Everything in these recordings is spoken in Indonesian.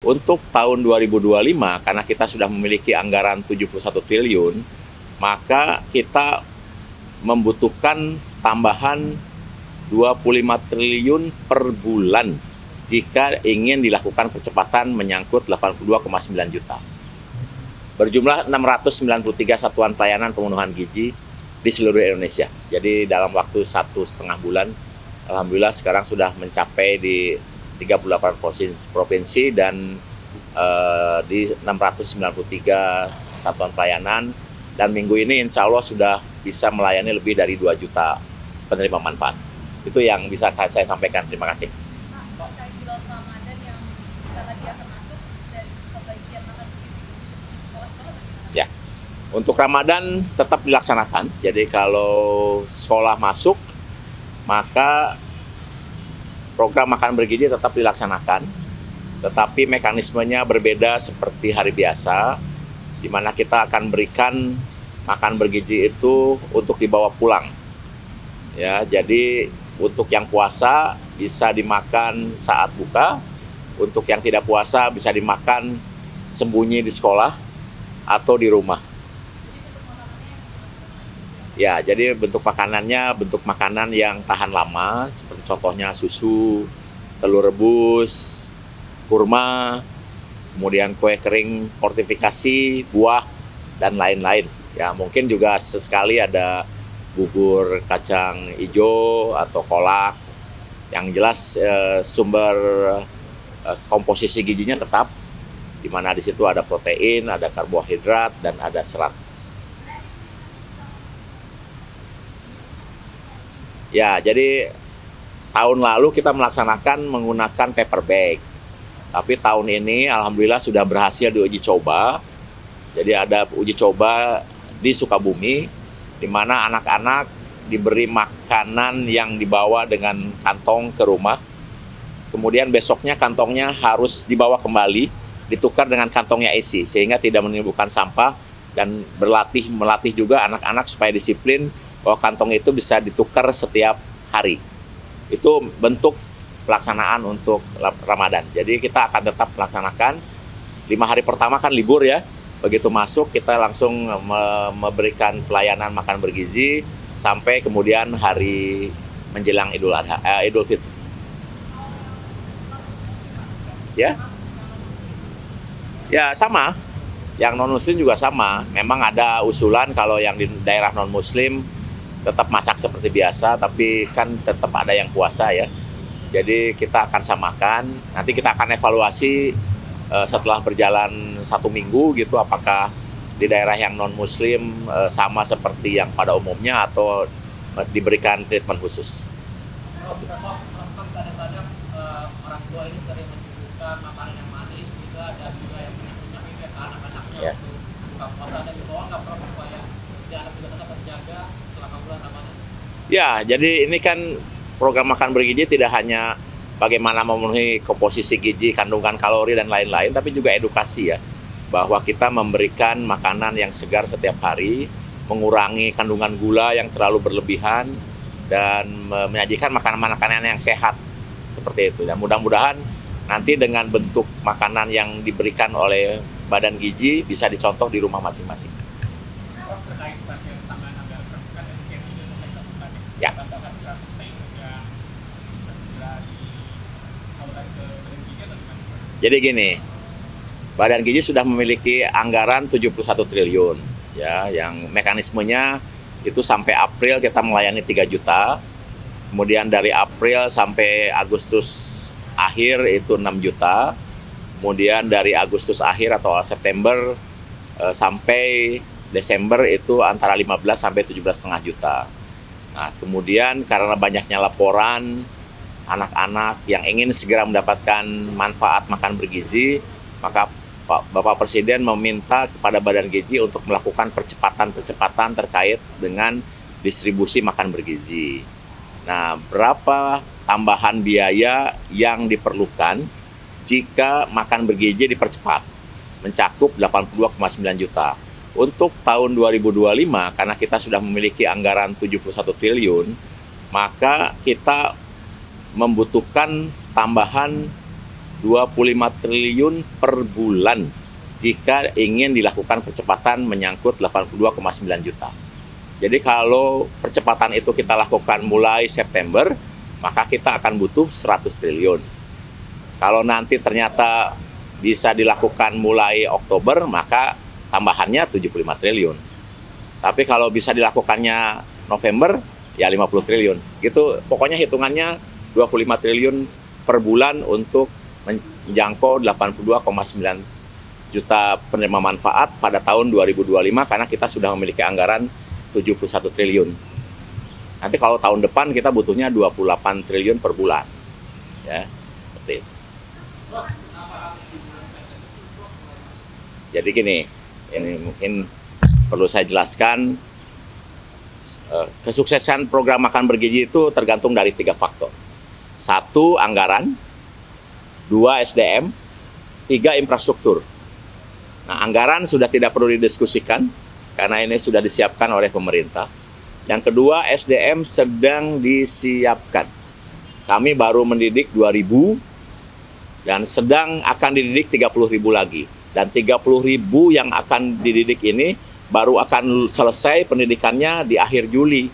Untuk tahun 2025, karena kita sudah memiliki anggaran 71 triliun, maka kita membutuhkan tambahan 25 triliun per bulan jika ingin dilakukan percepatan menyangkut 82,9 juta. Berjumlah 693 satuan pelayanan pemenuhan gizi di seluruh Indonesia. Jadi dalam waktu 1,5 bulan, alhamdulillah sekarang sudah mencapai di 38 provinsi dan di 693 satuan pelayanan, dan minggu ini insya Allah sudah bisa melayani lebih dari 2 juta penerima manfaat. Itu yang bisa saya sampaikan. Terima kasih. Terkait bulan Ramadan yang kita lagi akan masuk dan pembagian makan gizi di sekolah-sekolah bagaimana? Ya, untuk Ramadan tetap dilaksanakan. Jadi kalau sekolah masuk, maka program makan bergizi tetap dilaksanakan, tetapi mekanismenya berbeda seperti hari biasa, di mana kita akan berikan makan bergizi itu untuk dibawa pulang. Ya, jadi untuk yang puasa bisa dimakan saat buka, untuk yang tidak puasa bisa dimakan sembunyi di sekolah atau di rumah. Ya, jadi bentuk makanannya bentuk makanan yang tahan lama, seperti contohnya susu, telur rebus, kurma, kemudian kue kering fortifikasi, buah, dan lain-lain. Ya, mungkin juga sesekali ada bubur kacang hijau atau kolak. Yang jelas sumber komposisi gizinya tetap, di mana di situ ada protein, ada karbohidrat, dan ada serat. Ya, jadi tahun lalu kita melaksanakan menggunakan paper bag. Tapi tahun ini alhamdulillah sudah berhasil diuji coba. Jadi ada uji coba di Sukabumi, di mana anak-anak diberi makanan yang dibawa dengan kantong ke rumah. Kemudian besoknya kantongnya harus dibawa kembali, ditukar dengan kantongnya isi, sehingga tidak menimbulkan sampah, dan melatih juga anak-anak supaya disiplin bahwa kantong itu bisa ditukar setiap hari. Itu bentuk pelaksanaan untuk Ramadan. Jadi kita akan tetap melaksanakan. 5 hari pertama kan libur ya. Begitu masuk kita langsung memberikan pelayanan makan bergizi sampai kemudian hari menjelang Idul Fitri. Ya. Ya, sama. Yang non-muslim juga sama. Memang ada usulan kalau yang di daerah non-muslim tetap masak seperti biasa, tapi kan tetap ada yang puasa ya. Jadi kita akan samakan. Nanti kita akan evaluasi setelah berjalan 1 minggu gitu, apakah di daerah yang non-muslim sama seperti yang pada umumnya atau diberikan treatment khusus. Kadang-kadang orang tua ini sering menyuguhkan makanan yang manis, juga ada juga yang punya ke anak-anaknya Ya. untuk buka puasa, dan dibawa nggak perlu supaya si anak juga tetap terjaga selama bulan Ramadan. Ya, jadi ini kan program makan bergizi tidak hanya bagaimana memenuhi komposisi gizi, kandungan kalori, dan lain-lain, tapi juga edukasi ya, bahwa kita memberikan makanan yang segar setiap hari, mengurangi kandungan gula yang terlalu berlebihan, dan menyajikan makanan-makanan yang sehat, seperti itu. Dan mudah-mudahan nanti dengan bentuk makanan yang diberikan oleh Badan Gizi bisa dicontoh di rumah masing-masing. Terkait pasien tambahan anggaran kan efisien Indonesia bukan Ya. tambahan 100 triliun yang bisa segera disalurkan ke Badan Gizi atau gimana? Jadi gini, Badan Gizi sudah memiliki anggaran 71 triliun, ya, yang mekanismenya itu sampai April kita melayani 3 juta, kemudian dari April sampai Agustus akhir itu 6 juta, kemudian dari Agustus akhir atau September sampai Desember itu antara 15 sampai 17,5 juta. Nah, kemudian karena banyaknya laporan anak-anak yang ingin segera mendapatkan manfaat makan bergizi, maka Bapak Presiden meminta kepada Badan Gizi untuk melakukan percepatan terkait dengan distribusi makan bergizi. Nah, berapa tambahan biaya yang diperlukan jika makan bergizi dipercepat, mencakup 82,9 juta. Untuk tahun 2025, karena kita sudah memiliki anggaran 71 triliun, maka kita membutuhkan tambahan 25 triliun per bulan jika ingin dilakukan percepatan menyangkut 82,9 juta. Jadi kalau percepatan itu kita lakukan mulai September, maka kita akan butuh 100 triliun. Kalau nanti ternyata bisa dilakukan mulai Oktober, maka tambahannya 75 triliun. Tapi kalau bisa dilakukannya November, ya 50 triliun. Gitu, pokoknya hitungannya 25 triliun per bulan untuk menjangkau 82,9 juta penerima manfaat pada tahun 2025 karena kita sudah memiliki anggaran 71 triliun. Nanti kalau tahun depan kita butuhnya 28 triliun per bulan. Ya, seperti itu. Jadi gini, ini mungkin perlu saya jelaskan, kesuksesan program makan bergizi itu tergantung dari 3 faktor. 1, anggaran, 2, SDM, 3, infrastruktur. Nah, anggaran sudah tidak perlu didiskusikan, karena ini sudah disiapkan oleh pemerintah. Yang kedua, SDM sedang disiapkan. Kami baru mendidik 2.000, dan sedang akan dididik 30.000 lagi. Dan 30.000 yang akan dididik ini baru akan selesai pendidikannya di akhir Juli.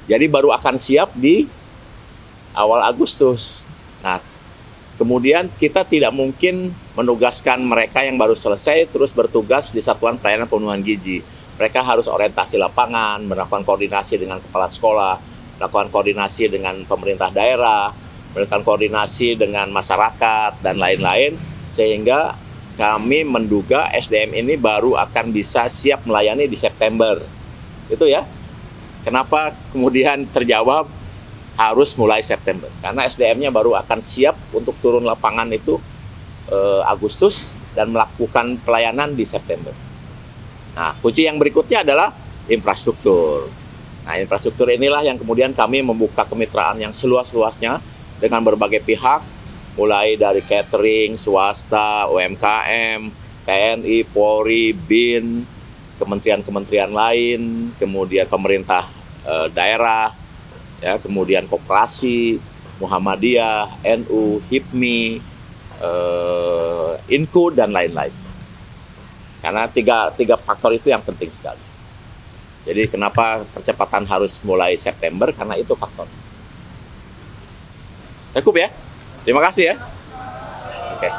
Jadi baru akan siap di awal Agustus. Nah, kemudian kita tidak mungkin menugaskan mereka yang baru selesai terus bertugas di Satuan Pelayanan Pemenuhan Gizi. Mereka harus orientasi lapangan, melakukan koordinasi dengan kepala sekolah, melakukan koordinasi dengan pemerintah daerah, melakukan koordinasi dengan masyarakat, dan lain-lain. Sehingga kami menduga SDM ini baru akan bisa siap melayani di September. Itu ya. Kenapa kemudian terjawab harus mulai September? Karena SDM-nya baru akan siap untuk turun lapangan itu Agustus dan melakukan pelayanan di September. Nah, kunci yang berikutnya adalah infrastruktur. Nah, infrastruktur inilah yang kemudian kami membuka kemitraan yang seluas-luasnya dengan berbagai pihak, mulai dari catering, swasta, UMKM, TNI, Polri, BIN, kementerian-kementerian lain, kemudian pemerintah daerah, ya, kemudian koperasi, Muhammadiyah, NU, HIPMI, INKU, dan lain-lain. Karena tiga faktor itu yang penting sekali. Jadi kenapa percepatan harus mulai September? Karena itu faktor. Cukup ya? Terima kasih ya. Oke.